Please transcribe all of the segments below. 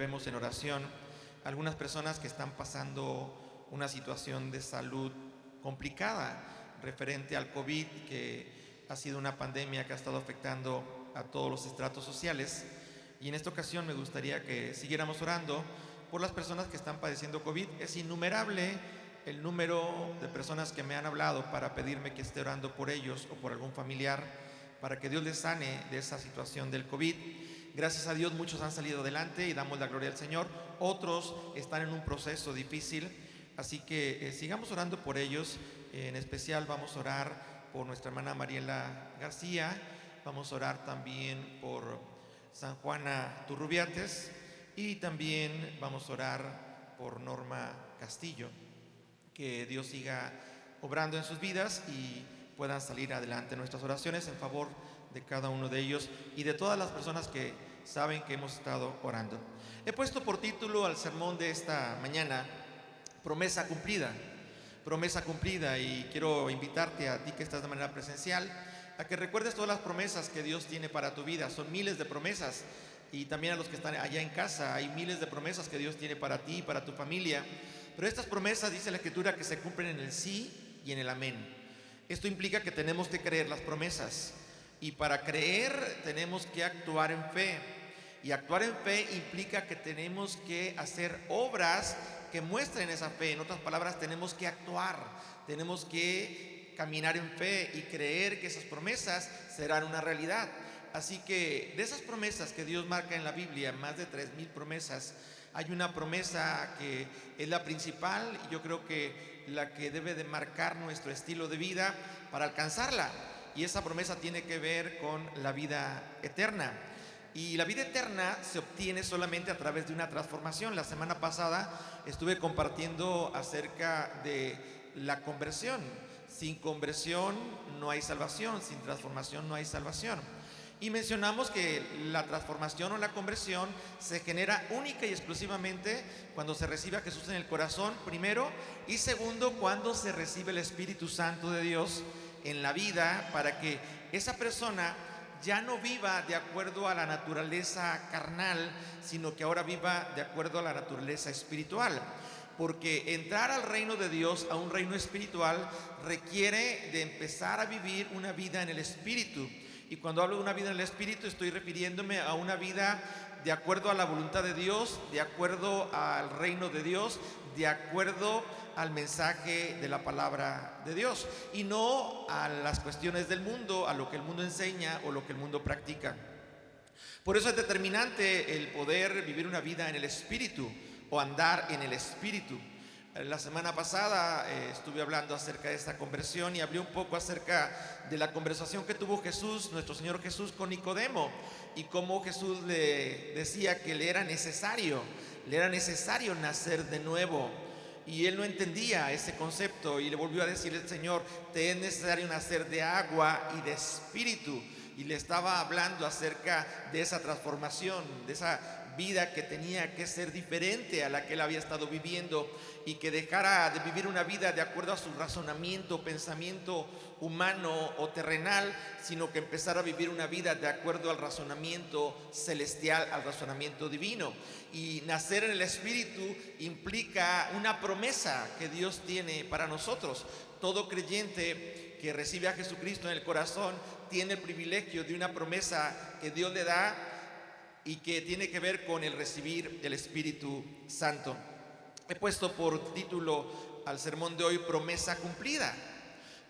llevemos en oración a algunas personas que están pasando una situación de salud complicada referente al COVID, que ha sido una pandemia que ha estado afectando a todos los estratos sociales. Y en esta ocasión me gustaría que siguiéramos orando por las personas que están padeciendo COVID. Es innumerable el número de personas que me han hablado para pedirme que esté orando por ellos o por algún familiar, para que Dios les sane de esa situación del COVID. Gracias a Dios muchos han salido adelante y damos la gloria al Señor. Otros están en un proceso difícil, así que sigamos orando por ellos. En especial vamos a orar por nuestra hermana Mariela García, vamos a orar también por San Juana Turrubiates y también vamos a orar por Norma Castillo. Que Dios siga obrando en sus vidas y puedan salir adelante. Nuestras oraciones en favor de cada uno de ellos y de todas las personas que saben que hemos estado orando. He puesto por título al sermón de esta mañana, Promesa Cumplida. Promesa cumplida, y quiero invitarte a ti que estás de manera presencial a que recuerdes todas las promesas que Dios tiene para tu vida. Son miles de promesas, y también a los que están allá en casa hay miles de promesas que Dios tiene para ti y para tu familia. Pero estas promesas, dice la Escritura, que se cumplen en el sí y en el amén. Esto implica que tenemos que creer las promesas, y para creer tenemos que actuar en fe, y actuar en fe implica que tenemos que hacer obras que muestren esa fe. En otras palabras, tenemos que actuar, tenemos que caminar en fe y creer que esas promesas serán una realidad. Así que de esas promesas que Dios marca en la Biblia, más de 3,000 promesas, hay una promesa que es la principal y yo creo que la que debe de marcar nuestro estilo de vida para alcanzarla, y esa promesa tiene que ver con la vida eterna. Y la vida eterna se obtiene solamente a través de una transformación. La semana pasada estuve compartiendo acerca de la conversión. Sin conversión no hay salvación, sin transformación no hay salvación. Y mencionamos que la transformación o la conversión se genera única y exclusivamente cuando se recibe a Jesús en el corazón, primero, y segundo, cuando se recibe el Espíritu Santo de Dios en la vida, para que esa persona ya no viva de acuerdo a la naturaleza carnal, sino que ahora viva de acuerdo a la naturaleza espiritual. Porque entrar al reino de Dios, a un reino espiritual, requiere de empezar a vivir una vida en el Espíritu. Y cuando hablo de una vida en el Espíritu, estoy refiriéndome a una vida de acuerdo a la voluntad de Dios, de acuerdo al reino de Dios, de acuerdo al mensaje de la palabra de Dios, y no a las cuestiones del mundo, a lo que el mundo enseña o lo que el mundo practica. Por eso es determinante el poder vivir una vida en el Espíritu o andar en el Espíritu. La semana pasada estuve hablando acerca de esta conversión y hablé un poco acerca de la conversación que tuvo Jesús, nuestro Señor Jesús, con Nicodemo, y cómo Jesús le decía que le era necesario nacer de nuevo. Y él no entendía ese concepto y le volvió a decir el Señor: te es necesario nacer de agua y de espíritu. Y le estaba hablando acerca de esa transformación, de esa vida que tenía que ser diferente a la que él había estado viviendo, y que dejara de vivir una vida de acuerdo a su razonamiento, pensamiento humano o terrenal, sino que empezara a vivir una vida de acuerdo al razonamiento celestial, al razonamiento divino. Y nacer en el Espíritu implica una promesa que Dios tiene para nosotros. Todo creyente que recibe a Jesucristo en el corazón tiene el privilegio de una promesa que Dios le da y que tiene que ver con el recibir el Espíritu Santo. He puesto por título al sermón de hoy Promesa Cumplida.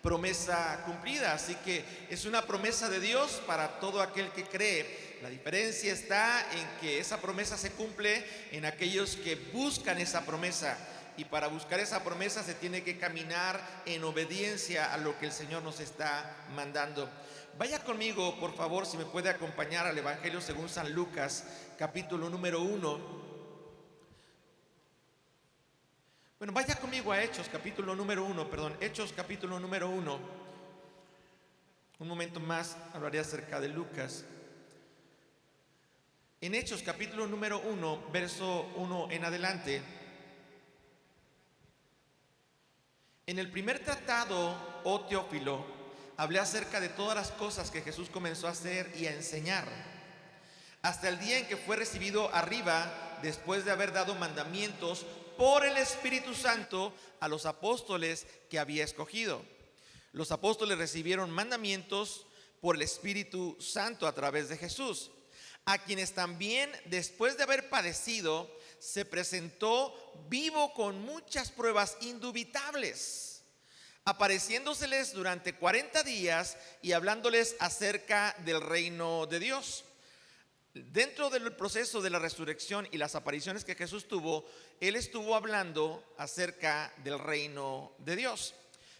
Promesa cumplida, así que es una promesa de Dios para todo aquel que cree. La diferencia está en que esa promesa se cumple en aquellos que buscan esa promesa, y para buscar esa promesa se tiene que caminar en obediencia a lo que el Señor nos está mandando. Vaya conmigo, por favor, si me puede acompañar al Evangelio según San Lucas, capítulo número 1. Bueno, vaya conmigo a Hechos, capítulo número 1, Hechos, capítulo número 1. Un momento más hablaré acerca de Lucas. En Hechos, capítulo número 1, verso 1 en adelante. En el primer tratado, oh Teófilo, hablé acerca de todas las cosas que Jesús comenzó a hacer y a enseñar, hasta el día en que fue recibido arriba después de haber dado mandamientos por el Espíritu Santo a los apóstoles que había escogido. Los apóstoles recibieron mandamientos por el Espíritu Santo a través de Jesús, a quienes también, después de haber padecido, se presentó vivo con muchas pruebas indubitables, apareciéndoseles durante 40 días y hablándoles acerca del reino de Dios. Dentro del proceso de la resurrección y las apariciones que Jesús tuvo, Él estuvo hablando acerca del reino de Dios.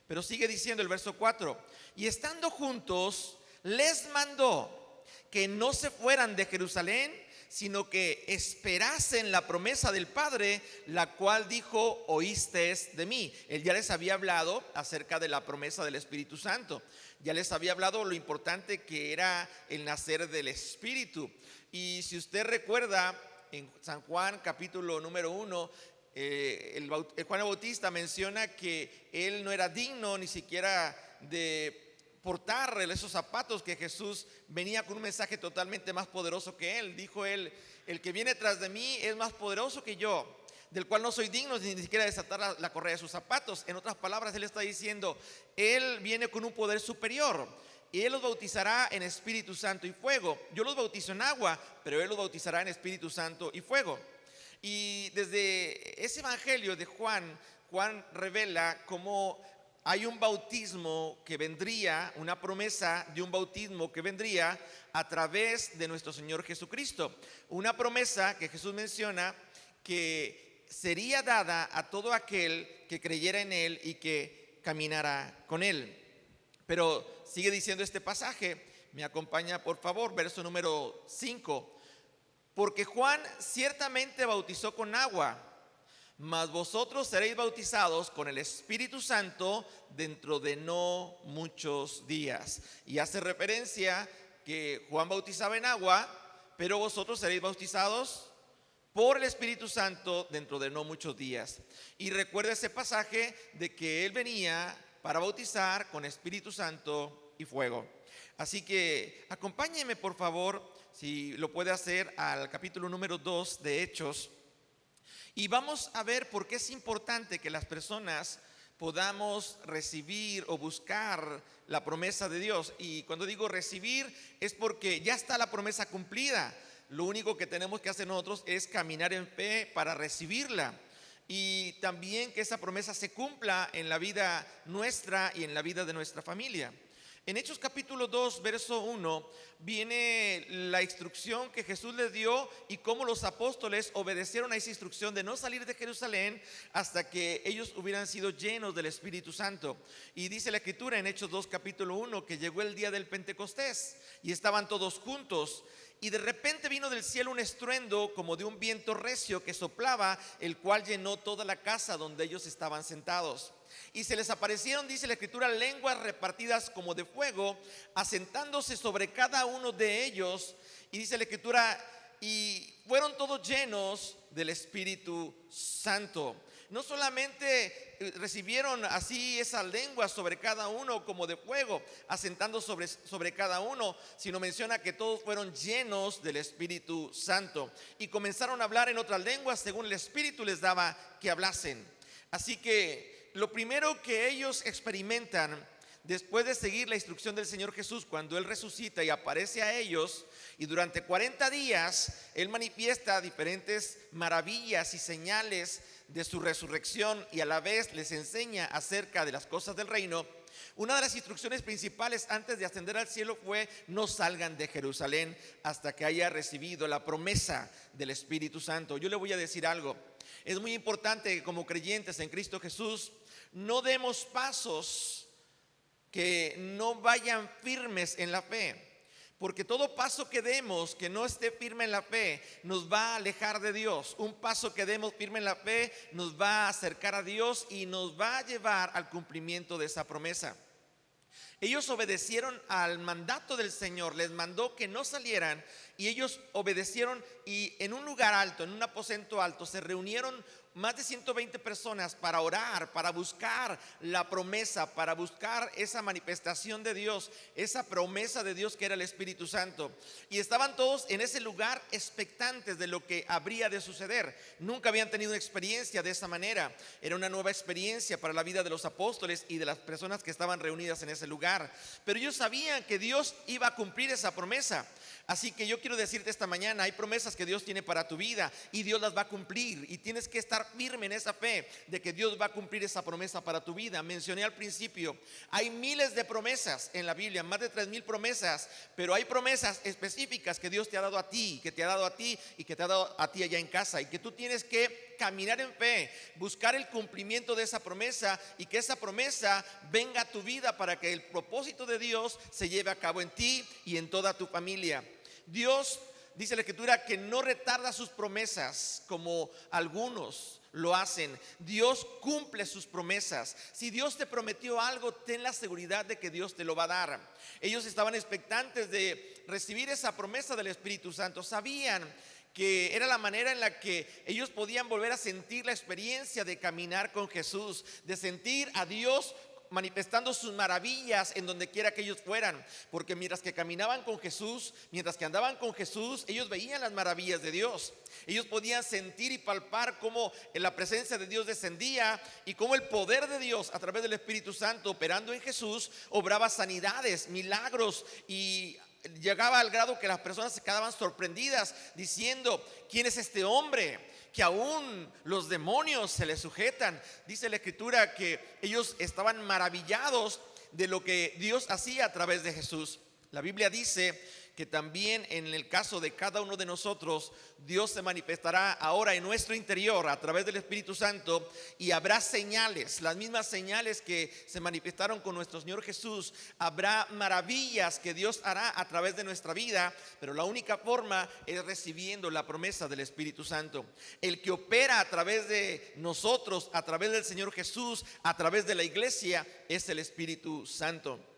Pero sigue diciendo el verso 4, y estando juntos, les mandó que no se fueran de Jerusalén, sino que esperasen la promesa del Padre, la cual dijo: oísteis de mí. Él ya les había hablado acerca de la promesa del Espíritu Santo. Ya les había hablado lo importante que era el nacer del Espíritu. Y si usted recuerda, en San Juan capítulo número 1, el Juan el Bautista menciona que él no era digno ni siquiera de portar esos zapatos, que Jesús venía con un mensaje totalmente más poderoso que él. Dijo él: el que viene tras de mí es más poderoso que yo, del cual no soy digno ni siquiera de desatar la correa de sus zapatos. En otras palabras, él está diciendo: él viene con un poder superior y él los bautizará en Espíritu Santo y fuego. Yo los bautizo en agua, pero él los bautizará en Espíritu Santo y fuego. Y desde ese evangelio de Juan revela cómo hay un bautismo que vendría, una promesa de un bautismo que vendría a través de nuestro Señor Jesucristo. Una promesa que Jesús menciona que sería dada a todo aquel que creyera en Él y que caminara con Él. Pero sigue diciendo este pasaje, me acompaña por favor, verso número 5. Porque Juan ciertamente bautizó con agua, mas vosotros seréis bautizados con el Espíritu Santo dentro de no muchos días. Y hace referencia que Juan bautizaba en agua, pero vosotros seréis bautizados por el Espíritu Santo dentro de no muchos días. Y recuerda ese pasaje de que él venía para bautizar con Espíritu Santo y fuego. Así que acompáñenme por favor, si lo puede hacer, al capítulo número 2 de Hechos. Y vamos a ver por qué es importante que las personas podamos recibir o buscar la promesa de Dios. Y cuando digo recibir es porque ya está la promesa cumplida. Lo único que tenemos que hacer nosotros es caminar en fe para recibirla. Y también que esa promesa se cumpla en la vida nuestra y en la vida de nuestra familia. En Hechos capítulo 2, verso 1, viene la instrucción que Jesús les dio y cómo los apóstoles obedecieron a esa instrucción de no salir de Jerusalén hasta que ellos hubieran sido llenos del Espíritu Santo. Y dice la Escritura en Hechos 2, capítulo 1, que llegó el día del Pentecostés y estaban todos juntos. Y de repente vino del cielo un estruendo como de un viento recio que soplaba, el cual llenó toda la casa donde ellos estaban sentados. Y se les aparecieron, dice la Escritura, lenguas repartidas como de fuego, asentándose sobre cada uno de ellos. Y dice la Escritura, y fueron todos llenos del Espíritu Santo. No solamente recibieron así esas lenguas sobre cada uno como de fuego, asentando sobre cada uno, sino menciona que todos fueron llenos del Espíritu Santo y comenzaron a hablar en otras lenguas según el Espíritu les daba que hablasen. Así que lo primero que ellos experimentan después de seguir la instrucción del Señor Jesús, cuando Él resucita y aparece a ellos, y durante 40 días Él manifiesta diferentes maravillas y señales de su resurrección y a la vez les enseña acerca de las cosas del reino. Una de las instrucciones principales antes de ascender al cielo fue: no salgan de Jerusalén hasta que haya recibido la promesa del Espíritu Santo. Yo le voy a decir algo, es muy importante que como creyentes en Cristo Jesús no demos pasos que no vayan firmes en la fe. Porque todo paso que demos que no esté firme en la fe nos va a alejar de Dios. Un paso que demos firme en la fe nos va a acercar a Dios y nos va a llevar al cumplimiento de esa promesa. Ellos obedecieron al mandato del Señor, les mandó que no salieran y ellos obedecieron, y en un lugar alto, en un aposento alto, se reunieron más de 120 personas para orar, para buscar la promesa, para buscar esa manifestación de Dios, esa promesa de Dios que era el Espíritu Santo. Y estaban todos en ese lugar expectantes de lo que habría de suceder. Nunca habían tenido una experiencia de esa manera. Era una nueva experiencia para la vida de los apóstoles y de las personas que estaban reunidas en ese lugar. Pero ellos sabían que Dios iba a cumplir esa promesa. Así que yo quiero decirte esta mañana, hay promesas que Dios tiene para tu vida y Dios las va a cumplir, y tienes que estar firme en esa fe de que Dios va a cumplir esa promesa para tu vida. Mencioné al principio, hay miles de promesas en la Biblia, más de 3,000 promesas, pero hay promesas específicas que Dios te ha dado a ti, que te ha dado a ti y que te ha dado a ti allá en casa, y que tú tienes que caminar en fe, buscar el cumplimiento de esa promesa y que esa promesa venga a tu vida para que el propósito de Dios se lleve a cabo en ti y en toda tu familia. Dios, dice la Escritura, que no retarda sus promesas como algunos lo hacen. Dios cumple sus promesas. Si Dios te prometió algo, ten la seguridad de que Dios te lo va a dar. Ellos estaban expectantes de recibir esa promesa del Espíritu Santo. Sabían que era la manera en la que ellos podían volver a sentir la experiencia de caminar con Jesús, de sentir a Dios manifestando sus maravillas en donde quiera que ellos fueran. Porque mientras que caminaban con Jesús, mientras que andaban con Jesús, ellos veían las maravillas de Dios. Ellos podían sentir y palpar cómo la presencia de Dios descendía y cómo el poder de Dios a través del Espíritu Santo operando en Jesús obraba sanidades, milagros, y llegaba al grado que las personas se quedaban sorprendidas diciendo: ¿quién es este hombre que aún los demonios se le sujetan? Dice la Escritura que ellos estaban maravillados de lo que Dios hacía a través de Jesús. La Biblia dice que también en el caso de cada uno de nosotros, Dios se manifestará ahora en nuestro interior a través del Espíritu Santo, y habrá señales, las mismas señales que se manifestaron con nuestro Señor Jesús. Habrá maravillas que Dios hará a través de nuestra vida, pero la única forma es recibiendo la promesa del Espíritu Santo. El que opera a través de nosotros, a través del Señor Jesús, a través de la iglesia, es el Espíritu Santo.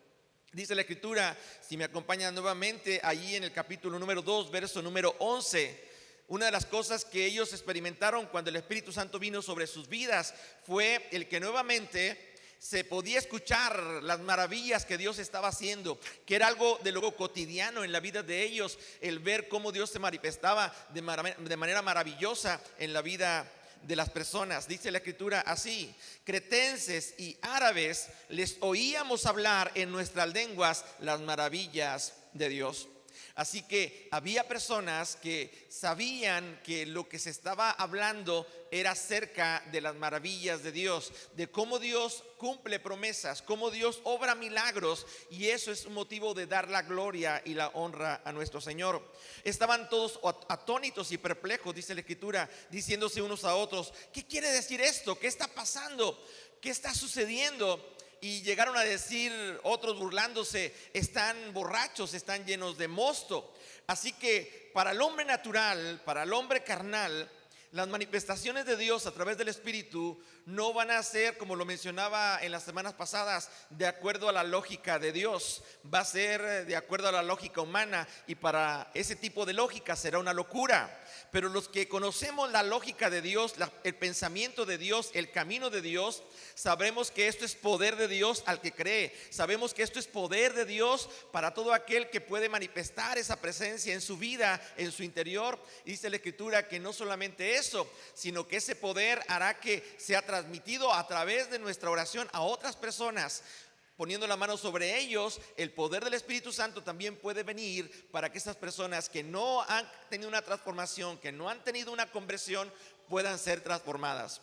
Dice la Escritura, si me acompañan nuevamente, allí en el capítulo número 2, verso número 11, una de las cosas que ellos experimentaron cuando el Espíritu Santo vino sobre sus vidas fue el que nuevamente se podía escuchar las maravillas que Dios estaba haciendo, que era algo de lo cotidiano en la vida de ellos, el ver cómo Dios se manifestaba de manera maravillosa en la vida de las personas. Dice la Escritura así: cretenses y árabes les oíamos hablar en nuestras lenguas las maravillas de Dios. Así que había personas que sabían que lo que se estaba hablando era acerca de las maravillas de Dios, de cómo Dios cumple promesas, cómo Dios obra milagros, y eso es un motivo de dar la gloria y la honra a nuestro Señor. Estaban todos atónitos y perplejos, dice la Escritura, diciéndose unos a otros: ¿qué quiere decir esto? ¿Qué está pasando? ¿Qué está sucediendo? Y llegaron a decir otros burlándose: están borrachos, están llenos de mosto. Así que para el hombre natural, para el hombre carnal, las manifestaciones de Dios a través del Espíritu no van a ser, como lo mencionaba en las semanas pasadas, de acuerdo a la lógica de Dios. Va a ser de acuerdo a la lógica humana, y para ese tipo de lógica será una locura. Pero los que conocemos la lógica de Dios, el pensamiento de Dios, el camino de Dios, sabremos que esto es poder de Dios al que cree. Sabemos que esto es poder de Dios para todo aquel que puede manifestar esa presencia en su vida, en su interior. Y dice la Escritura que no solamente eso, sino que ese poder hará que sea transmitido a través de nuestra oración a otras personas. Poniendo la mano sobre ellos, el poder del Espíritu Santo también puede venir para que esas personas que no han tenido una transformación, que no han tenido una conversión, puedan ser transformadas.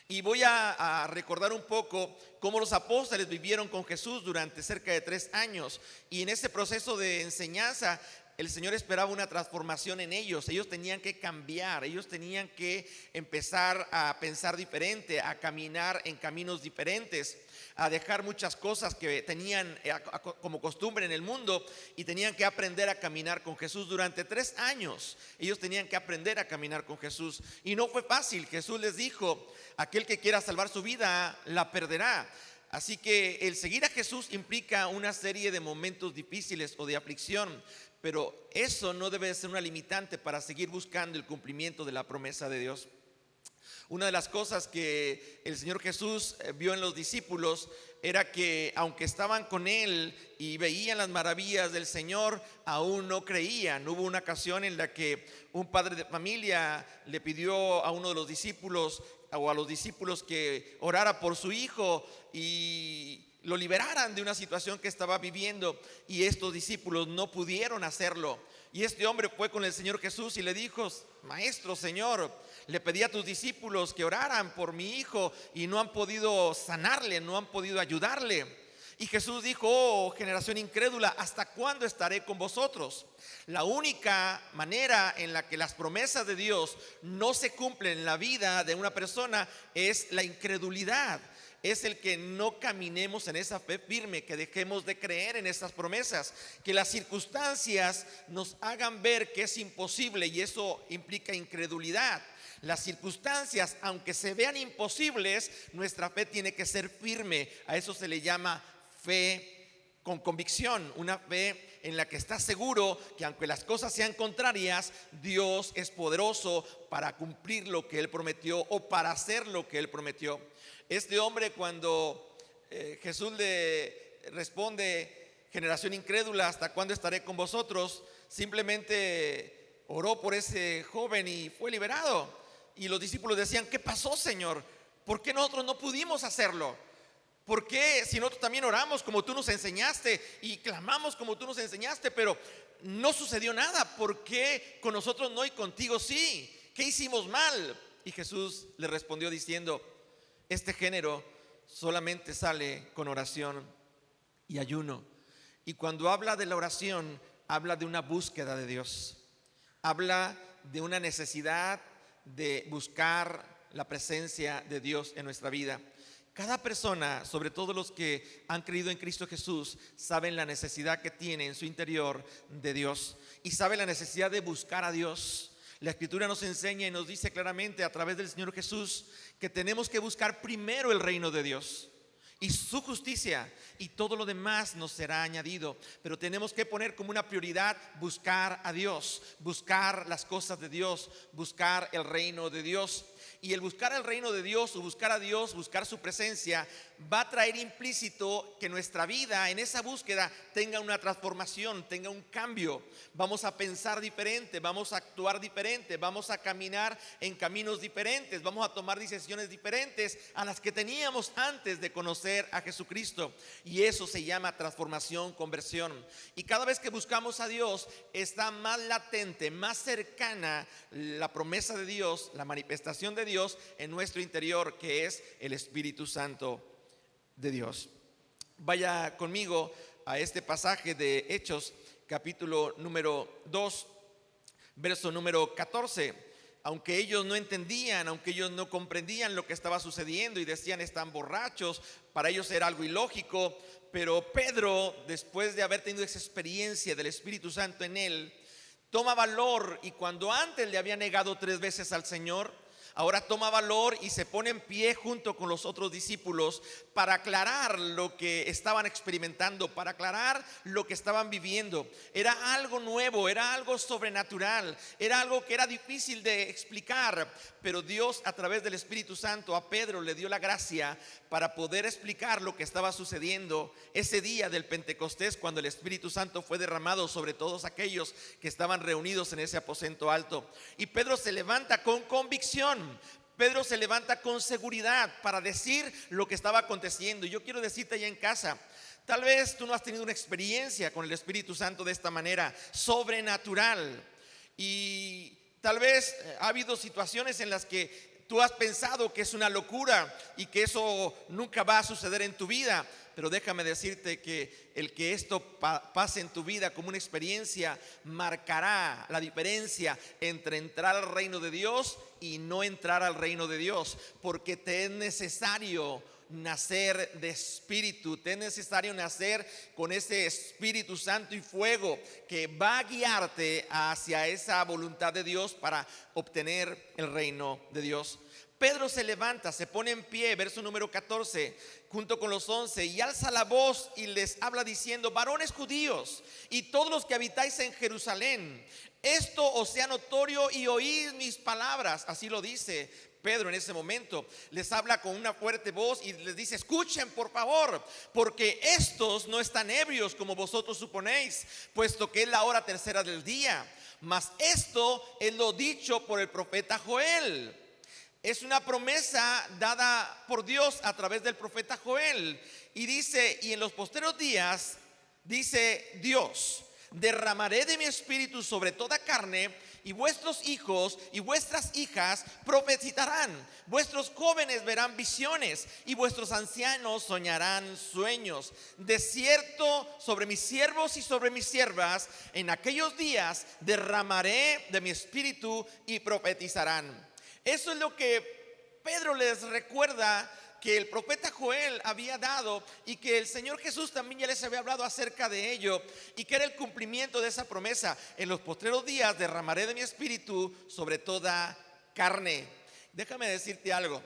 Y voy a recordar un poco cómo los apóstoles vivieron con Jesús durante cerca de 3 años. Y en ese proceso de enseñanza, el Señor esperaba una transformación en ellos. Ellos tenían que cambiar, ellos tenían que empezar a pensar diferente, a caminar en caminos diferentes, a dejar muchas cosas que tenían como costumbre en el mundo, y tenían que aprender a caminar con Jesús. Durante 3 años ellos tenían que aprender a caminar con Jesús, y no fue fácil. Jesús les dijo: aquel que quiera salvar su vida la perderá. Así que el seguir a Jesús implica una serie de momentos difíciles o de aflicción, pero eso no debe ser una limitante para seguir buscando el cumplimiento de la promesa de Dios. Una de las cosas que el Señor Jesús vio en los discípulos era que aunque estaban con Él y veían las maravillas del Señor, aún no creían. Hubo una ocasión en la que un padre de familia le pidió a uno de los discípulos o a los discípulos que orara por su hijo y lo liberaran de una situación que estaba viviendo, y estos discípulos no pudieron hacerlo. Y este hombre fue con el Señor Jesús y le dijo: Maestro, Señor, le pedí a tus discípulos que oraran por mi hijo y no han podido sanarle, no han podido ayudarle. Y Jesús dijo: oh, generación incrédula, ¿hasta cuándo estaré con vosotros? La única manera en la que las promesas de Dios no se cumplen en la vida de una persona es la incredulidad. Es el que no caminemos en esa fe firme, que dejemos de creer en esas promesas, que las circunstancias nos hagan ver que es imposible, y eso implica incredulidad. Las circunstancias, aunque se vean imposibles, nuestra fe tiene que ser firme. A eso se le llama fe con convicción, una fe en la que estás seguro que aunque las cosas sean contrarias, Dios es poderoso para cumplir lo que Él prometió o para hacer lo que Él prometió. Este hombre, cuando Jesús le responde: generación incrédula, ¿hasta cuándo estaré con vosotros?, simplemente oró por ese joven y fue liberado. Y los discípulos decían: ¿qué pasó, Señor? ¿Por qué nosotros no pudimos hacerlo? ¿Por qué, si nosotros también oramos como tú nos enseñaste y clamamos como tú nos enseñaste, pero no sucedió nada? ¿Por qué con nosotros no y contigo sí? ¿Qué hicimos mal? Y Jesús le respondió diciendo: este género solamente sale con oración y ayuno. Y cuando habla de la oración, habla de una búsqueda de Dios. Habla de una necesidad de buscar la presencia de Dios en nuestra vida. Cada persona, sobre todo los que han creído en Cristo Jesús, saben la necesidad que tiene en su interior de Dios y saben la necesidad de buscar a Dios. La Escritura nos enseña y nos dice claramente a través del Señor Jesús que tenemos que buscar primero el reino de Dios y su justicia, y todo lo demás nos será añadido. Pero tenemos que poner como una prioridad buscar a Dios, buscar las cosas de Dios, buscar el reino de Dios. Y el buscar el reino de Dios o buscar a Dios, buscar su presencia, va a traer implícito que nuestra vida en esa búsqueda tenga una transformación, tenga un cambio. Vamos a pensar diferente, vamos a actuar diferente, vamos a caminar en caminos diferentes, vamos a tomar decisiones diferentes a las que teníamos antes de conocer a Jesucristo. Y eso se llama transformación, conversión. Y cada vez que buscamos a Dios, está más latente, más cercana la promesa de Dios, la manifestación de Dios en nuestro interior, que es el Espíritu Santo de Dios. Vaya conmigo a este pasaje de Hechos, capítulo número 2, verso número 14. Aunque ellos no entendían, aunque ellos no comprendían lo que estaba sucediendo y decían: están borrachos, para ellos era algo ilógico. Pero Pedro, después de haber tenido esa experiencia del Espíritu Santo en él, toma valor, y cuando antes le había negado 3 veces al Señor, ahora toma valor y se pone en pie junto con los otros discípulos para aclarar lo que estaban experimentando, para aclarar lo que estaban viviendo. Era algo nuevo, era algo sobrenatural, era algo que era difícil de explicar, pero Dios, a través del Espíritu Santo, a Pedro le dio la gracia para poder explicar lo que estaba sucediendo ese día del Pentecostés, cuando el Espíritu Santo fue derramado sobre todos aquellos que estaban reunidos en ese aposento alto. Y Pedro se levanta con convicción, Pedro se levanta con seguridad para decir lo que estaba aconteciendo. Y yo quiero decirte allá en casa, tal vez tú no has tenido una experiencia con el Espíritu Santo de esta manera sobrenatural, y tal vez ha habido situaciones en las que tú has pensado que es una locura y que eso nunca va a suceder en tu vida. Pero déjame decirte que el que esto pase en tu vida como una experiencia marcará la diferencia entre entrar al reino de Dios y no entrar al reino de Dios, porque te es necesario nacer de espíritu, te es necesario nacer con ese Espíritu Santo y fuego que va a guiarte hacia esa voluntad de Dios para obtener el reino de Dios. Pedro se levanta, se pone en pie, verso número 14, junto con los 11, y alza la voz y les habla diciendo: varones judíos y todos los que habitáis en Jerusalén, esto os sea notorio y oíd mis palabras. Así lo dice Pedro en ese momento les habla con una fuerte voz y les dice: escuchen por favor, porque estos no están ebrios como vosotros suponéis, puesto que es la hora tercera del día. Mas esto es lo dicho por el profeta Joel. Es una promesa dada por Dios a través del profeta Joel. Y dice: y en los postreros días, dice Dios, derramaré de mi espíritu sobre toda carne, y vuestros hijos y vuestras hijas profetizarán, vuestros jóvenes verán visiones, y vuestros ancianos soñarán sueños. De cierto, sobre mis siervos y sobre mis siervas, en aquellos días derramaré de mi espíritu y profetizarán. Eso es lo que Pedro les recuerda que el profeta Joel había dado, y que el Señor Jesús también ya les había hablado acerca de ello, y que era el cumplimiento de esa promesa: en los postreros días derramaré de mi espíritu sobre toda carne. Déjame decirte algo: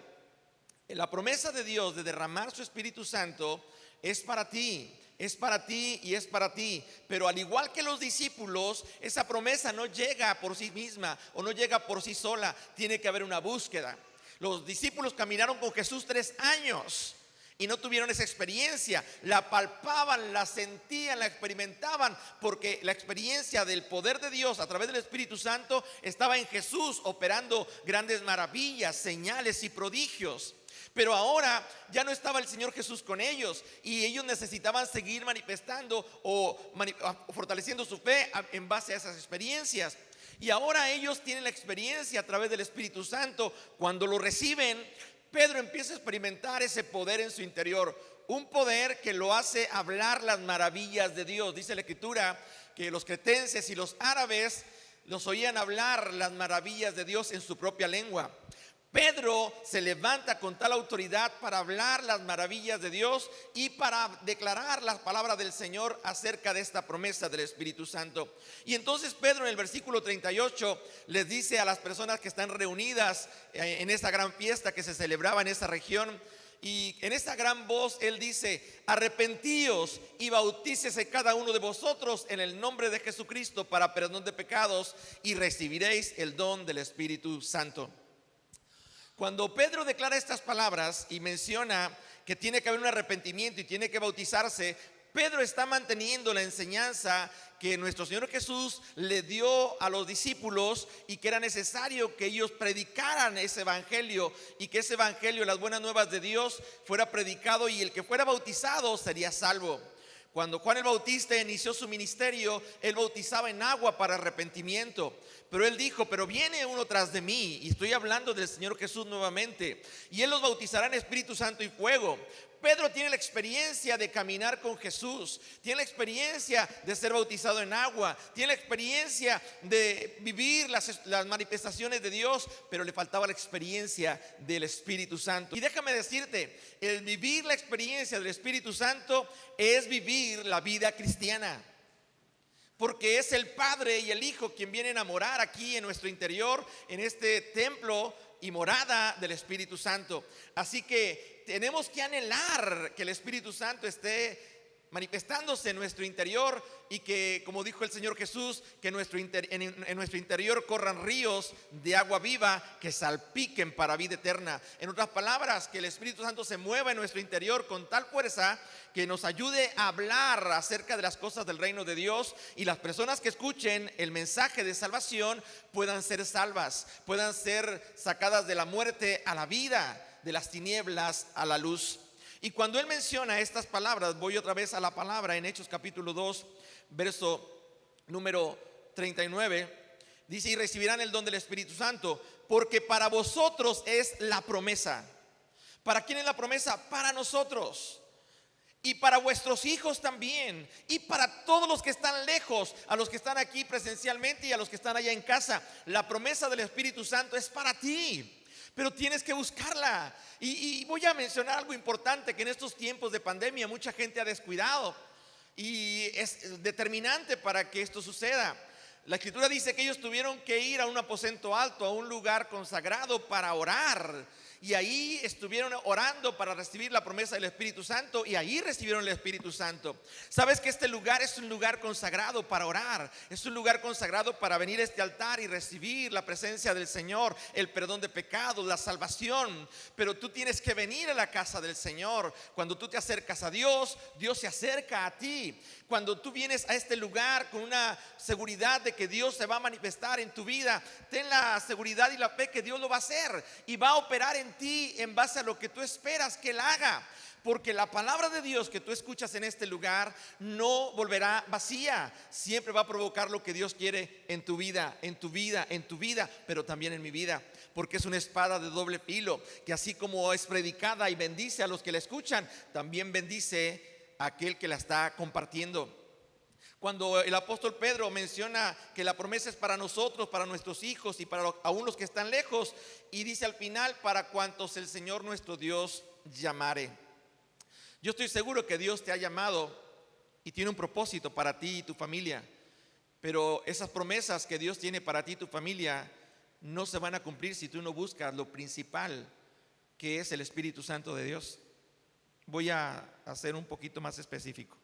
la promesa de Dios de derramar su Espíritu Santo es para ti. Es para ti y es para ti. Pero al igual que los discípulos, esa promesa no llega por sí misma o no llega por sí sola. Tiene que haber una búsqueda. Los discípulos caminaron con Jesús 3 años y no tuvieron esa experiencia. La palpaban, la sentían, la experimentaban, porque la experiencia del poder de Dios a través del Espíritu Santo estaba en Jesús, operando grandes maravillas, señales y prodigios. Pero ahora ya no estaba el Señor Jesús con ellos, y ellos necesitaban seguir manifestando o fortaleciendo su fe en base a esas experiencias. Y ahora ellos tienen la experiencia a través del Espíritu Santo. Cuando lo reciben, Pedro empieza a experimentar ese poder en su interior, un poder que lo hace hablar las maravillas de Dios. Dice la Escritura que los cretenses y los árabes los oían hablar las maravillas de Dios en su propia lengua. Pedro se levanta con tal autoridad para hablar las maravillas de Dios y para declarar las palabras del Señor acerca de esta promesa del Espíritu Santo. Y entonces Pedro, en el versículo 38, les dice a las personas que están reunidas en esa gran fiesta que se celebraba en esa región, y en esa gran voz él dice: arrepentíos y bautícese cada uno de vosotros en el nombre de Jesucristo para perdón de pecados, y recibiréis el don del Espíritu Santo. Cuando Pedro declara estas palabras y menciona que tiene que haber un arrepentimiento y tiene que bautizarse, Pedro está manteniendo la enseñanza que nuestro Señor Jesús le dio a los discípulos, y que era necesario que ellos predicaran ese evangelio, y que ese evangelio, las buenas nuevas de Dios, fuera predicado, y el que fuera bautizado sería salvo. Cuando Juan el Bautista inició su ministerio, él bautizaba en agua para arrepentimiento. Pero él dijo: pero viene uno tras de mí, y estoy hablando del Señor Jesús nuevamente, y él los bautizará en Espíritu Santo y fuego. Pedro tiene la experiencia de caminar con Jesús, tiene la experiencia de ser bautizado en agua, tiene la experiencia de vivir las manifestaciones de Dios, pero le faltaba la experiencia del Espíritu Santo. Y déjame decirte, el vivir la experiencia del Espíritu Santo es vivir la vida cristiana, porque es el Padre y el Hijo quien vienen a morar aquí en nuestro interior, en este templo y morada del Espíritu Santo. Así que tenemos que anhelar que el Espíritu Santo esté manifestándose en nuestro interior, y que, como dijo el Señor Jesús, que en nuestro interior corran ríos de agua viva que salpiquen para vida eterna. En otras palabras, que el Espíritu Santo se mueva en nuestro interior con tal fuerza que nos ayude a hablar acerca de las cosas del reino de Dios, y las personas que escuchen el mensaje de salvación puedan ser salvas, puedan ser sacadas de la muerte a la vida, de las tinieblas a la luz. Y cuando él menciona estas palabras, voy otra vez a la palabra en Hechos capítulo 2, verso número 39, dice: y recibirán el don del Espíritu Santo, porque para vosotros es la promesa. ¿Para quién es la promesa? Para nosotros, y para vuestros hijos también, y para todos los que están lejos, a los que están aquí presencialmente y a los que están allá en casa. La promesa del Espíritu Santo es para ti, pero tienes que buscarla. Y voy a mencionar algo importante que en estos tiempos de pandemia mucha gente ha descuidado, y es determinante para que esto suceda. La Escritura dice que ellos tuvieron que ir a un aposento alto, a un lugar consagrado para orar. Y ahí estuvieron orando para recibir la promesa del Espíritu Santo, y ahí recibieron el Espíritu Santo. Sabes que este lugar es un lugar consagrado para orar, es un lugar consagrado para venir a este altar y recibir la presencia del Señor, el perdón de pecados, la salvación. Pero tú tienes que venir a la casa del Señor. Cuando tú te acercas a Dios, Dios se acerca a ti. Cuando tú vienes a este lugar con una seguridad de que Dios se va a manifestar en tu vida, ten la seguridad y la fe que Dios lo va a hacer y va a operar en ti en base a lo que tú esperas que Él haga. Porque la palabra de Dios que tú escuchas en este lugar no volverá vacía. Siempre va a provocar lo que Dios quiere en tu vida, en tu vida, en tu vida, pero también en mi vida. Porque es una espada de doble filo, que así como es predicada y bendice a los que la escuchan, también bendice a aquel que la está compartiendo. Cuando el apóstol Pedro menciona que la promesa es para nosotros, para nuestros hijos y para aún los que están lejos, y dice al final, para cuantos el Señor nuestro Dios llamare. Yo estoy seguro que Dios te ha llamado y tiene un propósito para ti y tu familia, pero esas promesas que Dios tiene para ti y tu familia no se van a cumplir si tú no buscas lo principal, que es el Espíritu Santo de Dios. Voy a hacer un poquito más específico.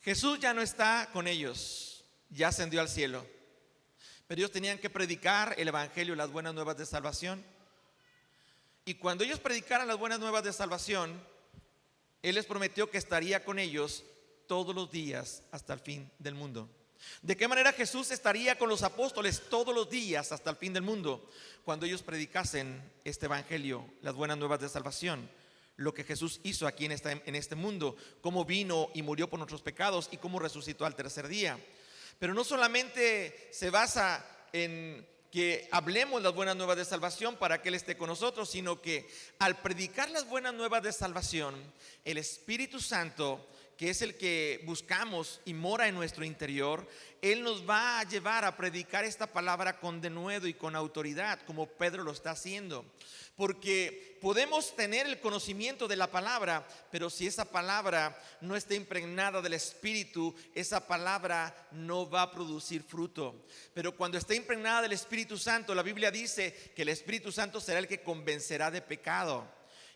Jesús ya no está con ellos, ya ascendió al cielo, pero ellos tenían que predicar el evangelio, las buenas nuevas de salvación. Y cuando ellos predicaran las buenas nuevas de salvación, Él les prometió que estaría con ellos todos los días hasta el fin del mundo. ¿De qué manera Jesús estaría con los apóstoles todos los días hasta el fin del mundo? Cuando ellos predicasen este evangelio, las buenas nuevas de salvación, lo que Jesús hizo aquí en este mundo, cómo vino y murió por nuestros pecados y cómo resucitó al tercer día. Pero no solamente se basa en que hablemos las buenas nuevas de salvación para que Él esté con nosotros, sino que al predicar las buenas nuevas de salvación, el Espíritu Santo, que es el que buscamos y mora en nuestro interior, Él nos va a llevar a predicar esta palabra con denuedo y con autoridad, como Pedro lo está haciendo. Porque podemos tener el conocimiento de la palabra, pero si esa palabra no está impregnada del Espíritu, esa palabra no va a producir fruto. Pero cuando está impregnada del Espíritu Santo, la Biblia dice que el Espíritu Santo será el que convencerá de pecado.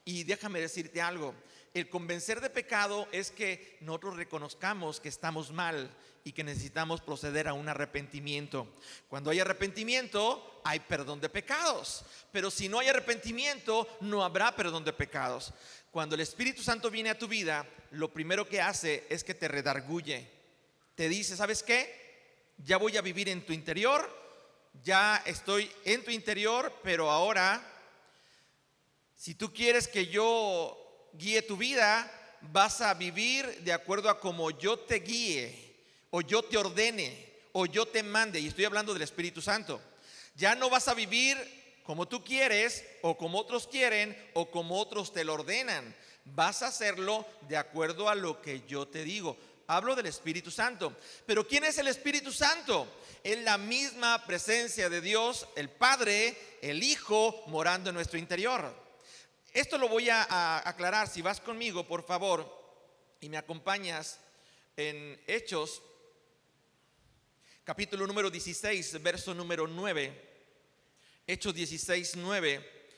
Y déjame decirte algo, el convencer de pecado es que nosotros reconozcamos que estamos mal y que necesitamos proceder a un arrepentimiento. Cuando hay arrepentimiento, hay perdón de pecados. Pero si no hay arrepentimiento, no habrá perdón de pecados. Cuando el Espíritu Santo viene a tu vida, lo primero que hace es que te redarguye. Te dice, ¿sabes qué? Ya voy a vivir en tu interior, ya estoy en tu interior, pero ahora, si tú quieres que yo guíe tu vida, vas a vivir de acuerdo a como yo te guíe, o yo te ordene, o yo te mande. Y estoy hablando del Espíritu Santo. Ya no vas a vivir como tú quieres, o como otros quieren, o como otros te lo ordenan. Vas a hacerlo de acuerdo a lo que yo te digo. Hablo del Espíritu Santo. Pero ¿quién es el Espíritu Santo? Es la misma presencia de Dios, el Padre, el Hijo, morando en nuestro interior. Esto lo voy a aclarar. Si vas conmigo, por favor, y me acompañas en Hechos, capítulo número 16, verso número 9. Hechos 16, 9.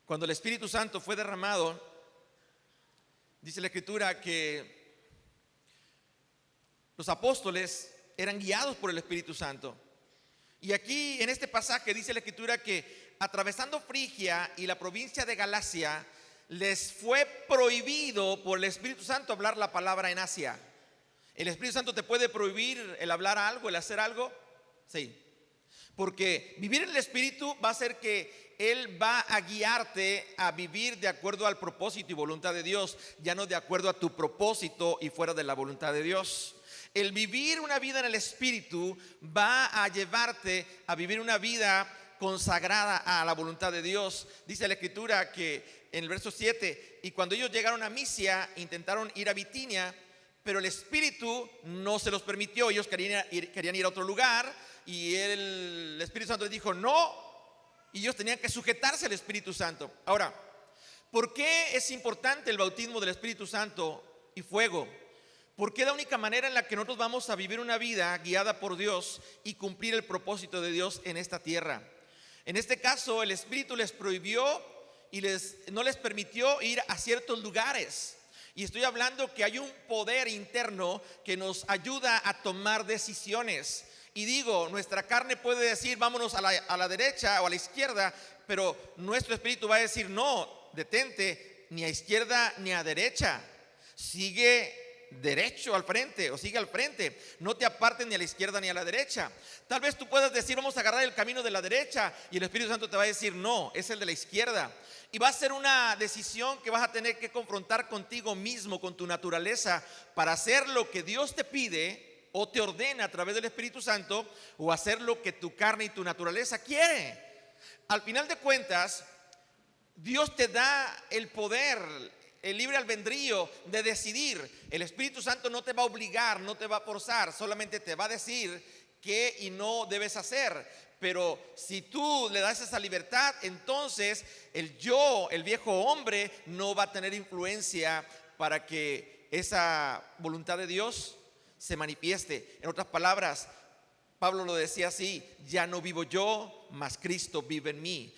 Cuando el Espíritu Santo fue derramado, dice la Escritura que los apóstoles eran guiados por el Espíritu Santo. Y aquí en este pasaje dice la Escritura que atravesando Frigia y la provincia de Galacia, les fue prohibido por el Espíritu Santo hablar la palabra en Asia. ¿El Espíritu Santo te puede prohibir el hablar algo, el hacer algo? Sí. Porque vivir en el Espíritu va a hacer que Él va a guiarte a vivir de acuerdo al propósito y voluntad de Dios, ya no de acuerdo a tu propósito y fuera de la voluntad de Dios. El vivir una vida en el Espíritu va a llevarte a vivir una vida consagrada a la voluntad de Dios. Dice la Escritura que en el verso 7, y cuando ellos llegaron a Misia, intentaron ir a Bitinia, pero el Espíritu no se los permitió. Ellos querían ir a otro lugar, y el Espíritu Santo les dijo no, y ellos tenían que sujetarse al Espíritu Santo. Ahora, ¿por qué es importante el bautismo del Espíritu Santo y fuego? Porque es la única manera en la que nosotros vamos a vivir una vida guiada por Dios y cumplir el propósito de Dios en esta tierra. En este caso, el Espíritu les prohibió y no les permitió ir a ciertos lugares. Y estoy hablando que hay un poder interno que nos ayuda a tomar decisiones. Y digo, nuestra carne puede decir vámonos a la derecha o a la izquierda, pero nuestro espíritu va a decir no, detente, ni a izquierda ni a derecha, sigue derecho al frente o sigue al frente, no te apartes ni a la izquierda ni a la derecha. Tal vez tú puedas decir vamos a agarrar el camino de la derecha y el Espíritu Santo te va a decir no, es el de la izquierda. Y va a ser una decisión que vas a tener que confrontar contigo mismo, con tu naturaleza, para hacer lo que Dios te pide o te ordena a través del Espíritu Santo, o hacer lo que tu carne y tu naturaleza quiere. Al final de cuentas, Dios te da el poder, el libre albedrío de decidir. El Espíritu Santo no te va a obligar, no te va a forzar, solamente te va a decir qué y no debes hacer. Pero si tú le das esa libertad, entonces el viejo hombre, no va a tener influencia para que esa voluntad de Dios se manifieste. En otras palabras, Pablo lo decía así: ya no vivo yo, mas Cristo vive en mí.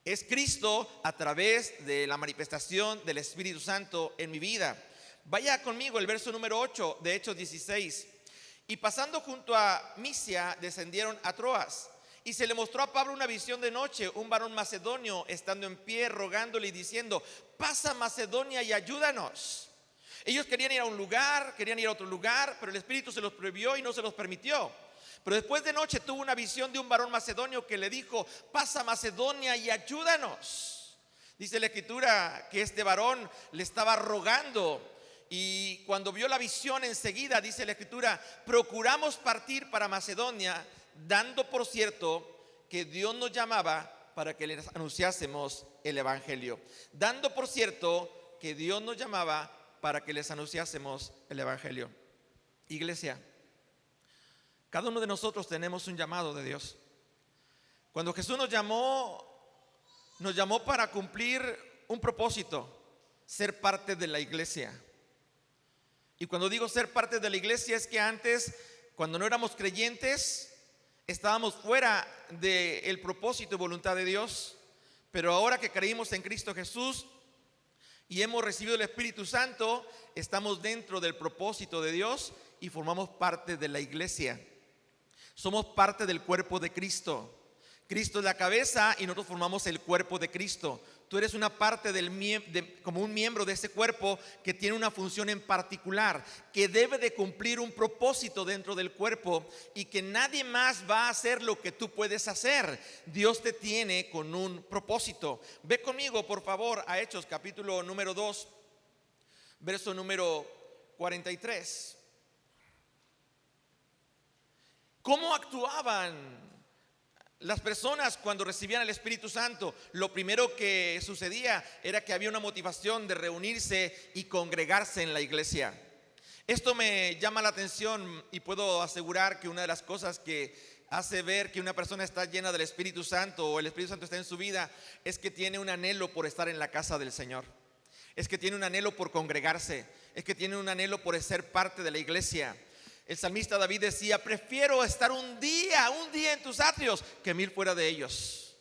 Es Cristo a través de la manifestación del Espíritu Santo en mi vida. Vaya conmigo el verso número 8 de Hechos 16. Y pasando junto a Misia, descendieron a Troas. Y se le mostró a Pablo una visión de noche, un varón macedonio estando en pie, rogándole y diciendo: pasa a Macedonia y ayúdanos. Ellos querían ir a un lugar, querían ir a otro lugar, pero el Espíritu se los prohibió y no se los permitió. Pero después de noche tuvo una visión de un varón macedonio que le dijo: pasa a Macedonia y ayúdanos. Dice la Escritura que este varón le estaba rogando, y cuando vio la visión enseguida, dice la Escritura, procuramos partir para Macedonia, dando por cierto que Dios nos llamaba para que les anunciásemos el Evangelio. Dando por cierto que Dios nos llamaba para que les anunciásemos el Evangelio. Iglesia, cada uno de nosotros tenemos un llamado de Dios. Cuando Jesús nos llamó para cumplir un propósito: ser parte de la iglesia. Y cuando digo ser parte de la iglesia, es que antes, cuando no éramos creyentes, estábamos fuera del propósito y voluntad de Dios. Pero ahora que creímos en Cristo Jesús y hemos recibido el Espíritu Santo, estamos dentro del propósito de Dios y formamos parte de la iglesia. Somos parte del cuerpo de Cristo. Cristo es la cabeza y nosotros formamos el cuerpo de Cristo. Tú eres una parte como un miembro de ese cuerpo que tiene una función en particular, que debe de cumplir un propósito dentro del cuerpo, y que nadie más va a hacer lo que tú puedes hacer. Dios te tiene con un propósito. Ve conmigo, por favor, a Hechos capítulo número 2, verso número 43. ¿Cómo actuaban las personas cuando recibían el Espíritu Santo? Lo primero que sucedía era que había una motivación de reunirse y congregarse en la iglesia. Esto me llama la atención, y puedo asegurar que una de las cosas que hace ver que una persona está llena del Espíritu Santo, o el Espíritu Santo está en su vida, es que tiene un anhelo por estar en la casa del Señor. Es que tiene un anhelo por congregarse. Es que tiene un anhelo por ser parte de la iglesia. El salmista David decía: prefiero estar un día en tus atrios que 1000 fuera de ellos.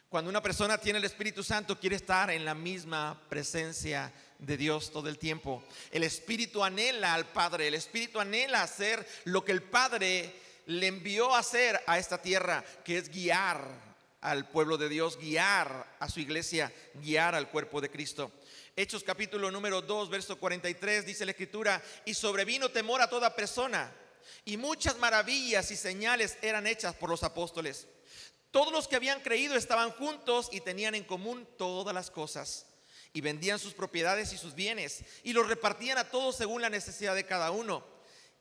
Cuando una persona tiene el Espíritu Santo, quiere estar en la misma presencia de Dios todo el tiempo. El Espíritu anhela al Padre, el Espíritu anhela hacer lo que el Padre le envió a hacer a esta tierra, que es guiar al pueblo de Dios, guiar a su iglesia, guiar al cuerpo de Cristo. Hechos capítulo número 2, verso 43, dice la Escritura: y sobrevino temor a toda persona, y muchas maravillas y señales eran hechas por los apóstoles. Todos los que habían creído estaban juntos y tenían en común todas las cosas, y vendían sus propiedades y sus bienes, y los repartían a todos según la necesidad de cada uno.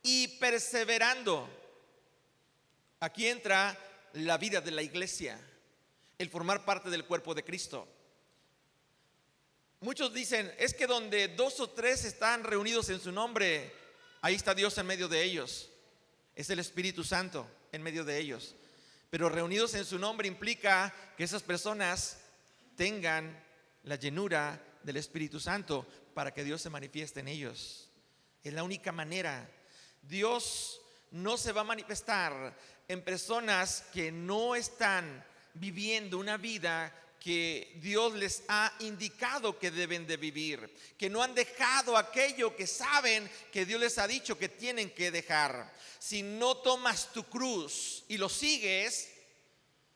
Y perseverando, aquí entra la vida de la iglesia, el formar parte del cuerpo de Cristo. Muchos dicen: es que donde 2 o 3 están reunidos en su nombre, ahí está Dios en medio de ellos. Es el Espíritu Santo en medio de ellos. Pero reunidos en su nombre implica que esas personas tengan la llenura del Espíritu Santo para que Dios se manifieste en ellos. Es la única manera. Dios no se va a manifestar en personas que no están viviendo una vida que Dios les ha indicado que deben de vivir, que no han dejado aquello que saben que Dios les ha dicho que tienen que dejar. Si no tomas tu cruz y lo sigues,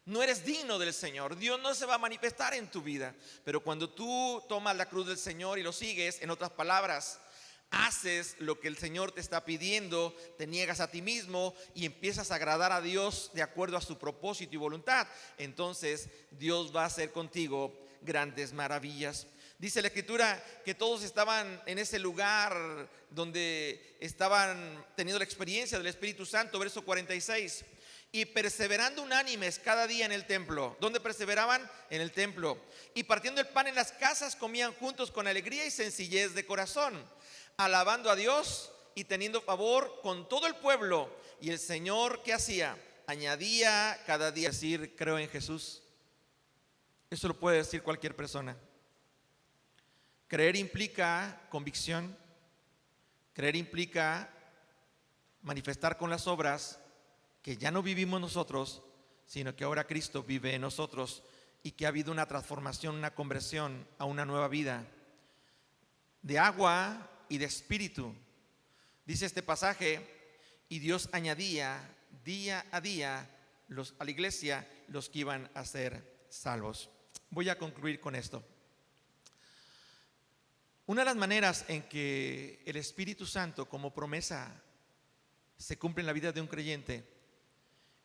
no eres digno del Señor. Dios no se va a manifestar en tu vida. Pero cuando tú tomas la cruz del Señor y lo sigues, en otras palabras, haces lo que el Señor te está pidiendo, te niegas a ti mismo y empiezas a agradar a Dios de acuerdo a su propósito y voluntad, entonces Dios va a hacer contigo grandes maravillas. Dice la Escritura que todos estaban en ese lugar donde estaban teniendo la experiencia del Espíritu Santo, verso 46. Y perseverando unánimes cada día en el templo. ¿Dónde perseveraban? En el templo. Y partiendo el pan en las casas, comían juntos con alegría y sencillez de corazón, alabando a Dios y teniendo favor con todo el pueblo. Y el Señor, ¿qué hacía? Añadía cada día, decir, creo en Jesús. Eso lo puede decir cualquier persona. Creer implica convicción. Creer implica manifestar con las obras que ya no vivimos nosotros, sino que ahora Cristo vive en nosotros y que ha habido una transformación, una conversión a una nueva vida de agua y de espíritu. Dice este pasaje, y Dios añadía día a día a la iglesia los que iban a ser salvos. Voy a concluir con esto. Una de las maneras en que el Espíritu Santo como promesa se cumple en la vida de un creyente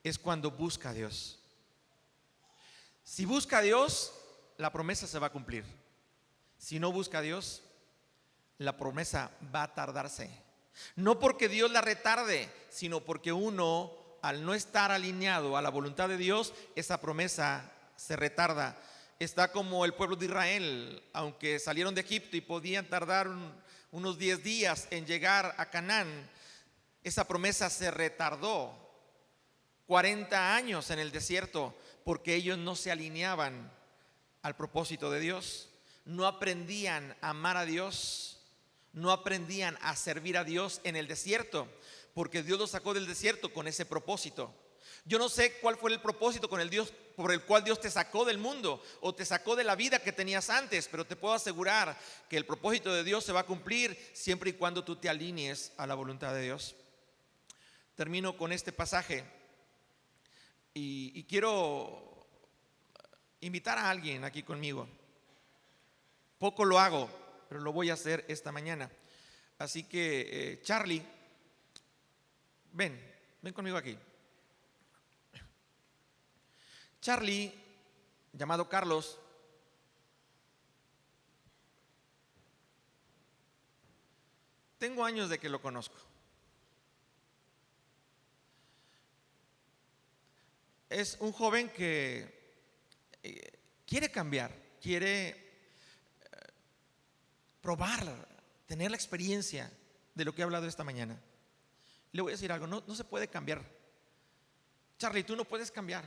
es cuando busca a Dios. Si busca a Dios, la promesa se va a cumplir. Si no busca a Dios, la promesa va a tardarse. No porque Dios la retarde, sino porque uno, al no estar alineado a la voluntad de Dios, esa promesa se retarda. Está como el pueblo de Israel, aunque salieron de Egipto y podían tardar unos 10 días en llegar a Canaán, esa promesa se retardó 40 años en el desierto, porque ellos no se alineaban al propósito de Dios, no aprendían a amar a Dios, no aprendían a servir a Dios en el desierto, porque Dios los sacó del desierto con ese propósito. Yo no sé cuál fue el propósito con el Dios por el cual Dios te sacó del mundo o te sacó de la vida que tenías antes, pero te puedo asegurar que el propósito de Dios se va a cumplir siempre y cuando tú te alinees a la voluntad de Dios. Termino con este pasaje. Y quiero invitar a alguien aquí conmigo. Poco lo hago, pero lo voy a hacer esta mañana. Así que, Charlie, ven conmigo aquí. Charlie, llamado Carlos, tengo años de que lo conozco. Es un joven que quiere cambiar, quiere probar, tener la experiencia de lo que he hablado esta mañana. Le voy a decir algo, no se puede cambiar. Charlie, tú no puedes cambiar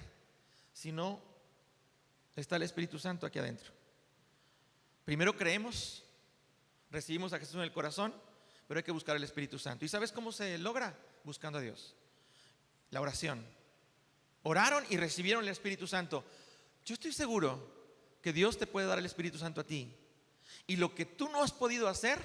si no está el Espíritu Santo aquí adentro. Primero creemos, recibimos a Jesús en el corazón, pero hay que buscar el Espíritu Santo. ¿Y sabes cómo se logra? Buscando a Dios. La oración. Oraron y recibieron el Espíritu Santo. Yo estoy seguro que Dios te puede dar el Espíritu Santo a ti. Y lo que tú no has podido hacer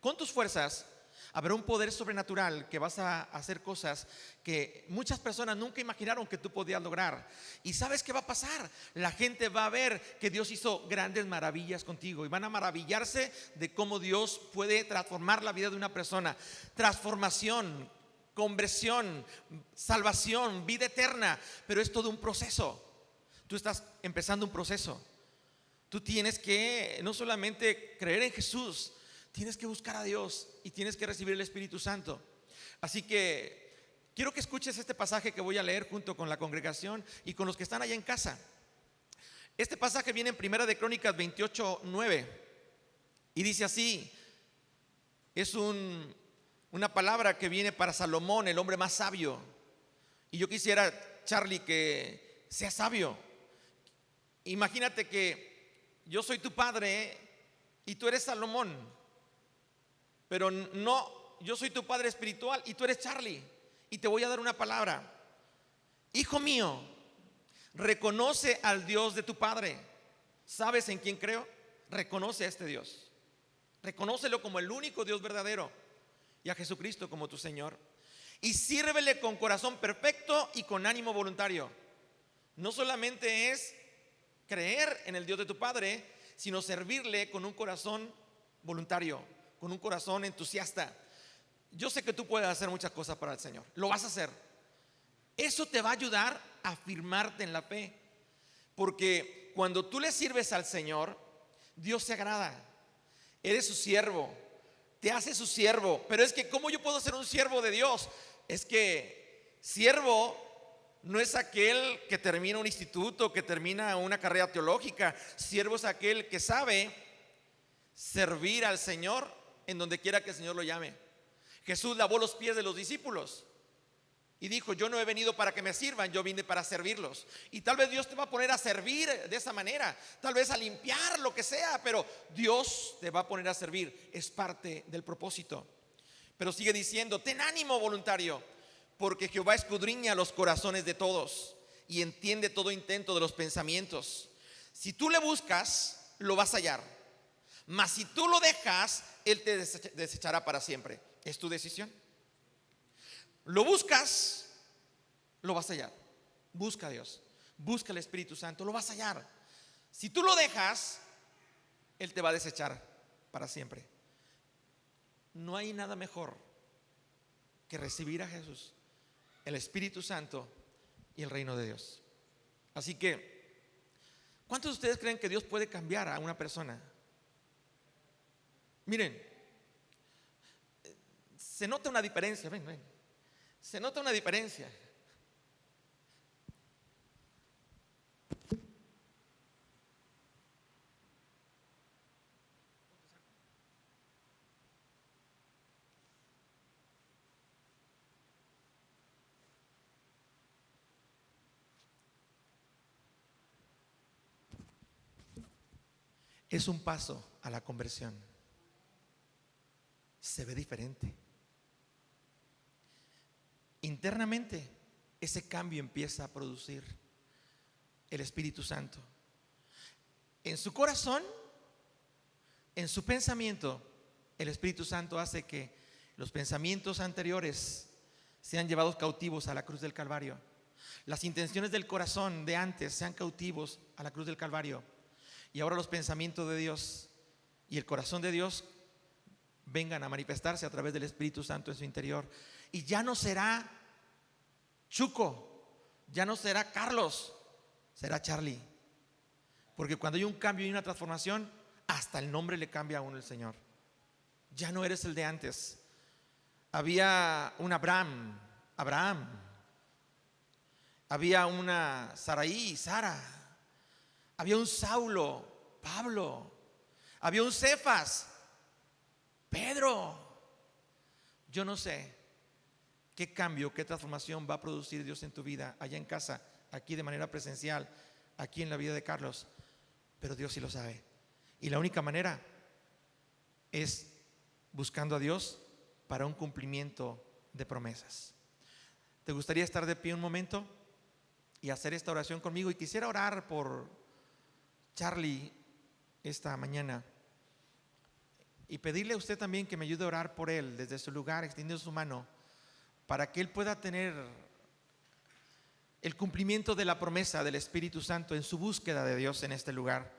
con tus fuerzas, habrá un poder sobrenatural que vas a hacer cosas que muchas personas nunca imaginaron que tú podías lograr. ¿Y sabes qué va a pasar? La gente va a ver que Dios hizo grandes maravillas contigo y van a maravillarse de cómo Dios puede transformar la vida de una persona. Transformación, conversión, salvación, vida eterna, pero es todo un proceso. Tú estás empezando un proceso. Tú tienes que no solamente creer en Jesús, tienes que buscar a Dios y tienes que recibir el Espíritu Santo. Así que quiero que escuches este pasaje que voy a leer junto con la congregación y con los que están allá en casa. Este pasaje viene en Primera de Crónicas 28:9 y dice así. Es una palabra que viene para Salomón, el hombre más sabio. Y yo quisiera, Charlie, que seas sabio. Imagínate que yo soy tu padre y tú eres Salomón, pero no, yo soy tu padre espiritual y tú eres Charlie. Y te voy a dar una palabra. Hijo mío, Reconoce al Dios de tu padre. ¿Sabes en quién creo? Reconoce a este Dios. Reconócelo como el único Dios verdadero y a Jesucristo como tu Señor. Y sírvele con corazón perfecto y con ánimo voluntario. No solamente es creer en el Dios de tu padre, sino servirle con un corazón voluntario, con un corazón entusiasta. Yo sé que tú puedes hacer muchas cosas para el Señor. Lo vas a hacer. Eso te va a ayudar a afirmarte en la fe. Porque cuando tú le sirves al Señor, Dios se agrada. Eres su siervo, te hace su siervo. Pero es que ¿cómo yo puedo ser un siervo de Dios? Es que siervo no es aquel que termina un instituto, que termina una carrera teológica. Siervo es aquel que sabe servir al Señor en donde quiera que el Señor lo llame. Jesús lavó los pies de los discípulos y dijo: yo no he venido para que me sirvan, yo vine para servirlos. Y tal vez Dios te va a poner a servir de esa manera, tal vez a limpiar, lo que sea, pero Dios te va a poner a servir. Es parte del propósito. Pero sigue diciendo: ten ánimo, voluntario, porque Jehová escudriña los corazones de todos y entiende todo intento de los pensamientos. Si tú le buscas, lo vas a hallar, mas si tú lo dejas, Él te desechará para siempre. Es tu decisión. Lo buscas, lo vas a hallar. Busca a Dios, busca al Espíritu Santo, lo vas a hallar. Si tú lo dejas, Él te va a desechar para siempre. No hay nada mejor que recibir a Jesús, el Espíritu Santo y el reino de Dios. Así que, ¿cuántos de ustedes creen que Dios puede cambiar a una persona? Miren, se nota una diferencia. Ven. Se nota una diferencia. Es un paso a la conversión. Se ve diferente. Internamente, ese cambio empieza a producir el Espíritu Santo. En su corazón, en su pensamiento, el Espíritu Santo hace que los pensamientos anteriores sean llevados cautivos a la cruz del Calvario. Las intenciones del corazón de antes sean cautivos a la cruz del Calvario. Y ahora los pensamientos de Dios y el corazón de Dios vengan a manifestarse a través del Espíritu Santo en su interior. Y ya no será Chuco, ya no será Carlos, será Charlie. Porque cuando hay un cambio y una transformación, hasta el nombre le cambia a uno el Señor. Ya no eres el de antes. Había un Abraham. Había una Saraí, Sara. Había un Saulo, Pablo. Había un Cefas, Pedro. Yo no sé qué cambio, qué transformación va a producir Dios en tu vida, allá en casa, aquí de manera presencial, aquí en la vida de Carlos. Pero Dios sí lo sabe. Y la única manera es buscando a Dios para un cumplimiento de promesas. ¿Te gustaría estar de pie un momento y hacer esta oración conmigo? Y quisiera orar por Charlie esta mañana y pedirle a usted también que me ayude a orar por él desde su lugar, extendiendo su mano, para que él pueda tener el cumplimiento de la promesa del Espíritu Santo en su búsqueda de Dios en este lugar,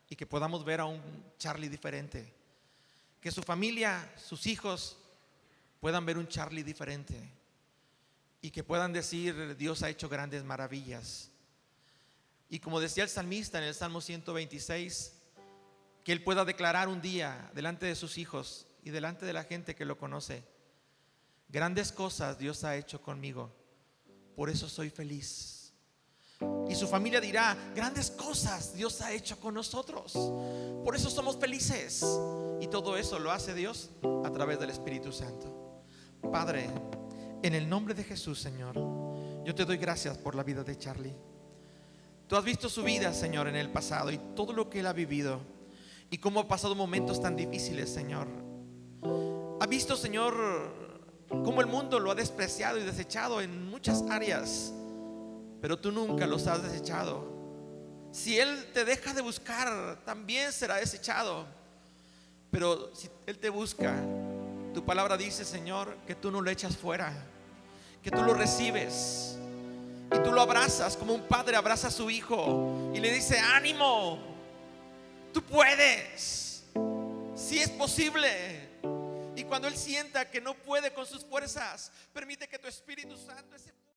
y que podamos ver a un Charlie diferente, que su familia, sus hijos puedan ver un Charlie diferente y que puedan decir: Dios ha hecho grandes maravillas. Y como decía el salmista en el Salmo 126, que él pueda declarar un día delante de sus hijos y delante de la gente que lo conoce: grandes cosas Dios ha hecho conmigo, por eso soy feliz. Y su familia dirá: grandes cosas Dios ha hecho con nosotros, por eso somos felices. Y todo eso lo hace Dios a través del Espíritu Santo. Padre, en el nombre de Jesús, Señor, yo te doy gracias por la vida de Charlie. Tú has visto su vida, Señor, en el pasado, y todo lo que él ha vivido, y cómo ha pasado momentos tan difíciles, Señor. Ha visto, Señor, cómo el mundo lo ha despreciado y desechado en muchas áreas. pero tú nunca los has desechado. Si Él te deja de buscar, también será desechado. Pero si Él te busca, tu palabra dice, Señor, que tú no lo echas fuera, que tú lo recibes y tú lo abrazas como un padre abraza a su hijo y le dice: ánimo, tú puedes, si es posible. Y cuando Él sienta que no puede con sus fuerzas, permite que tu Espíritu Santo, ese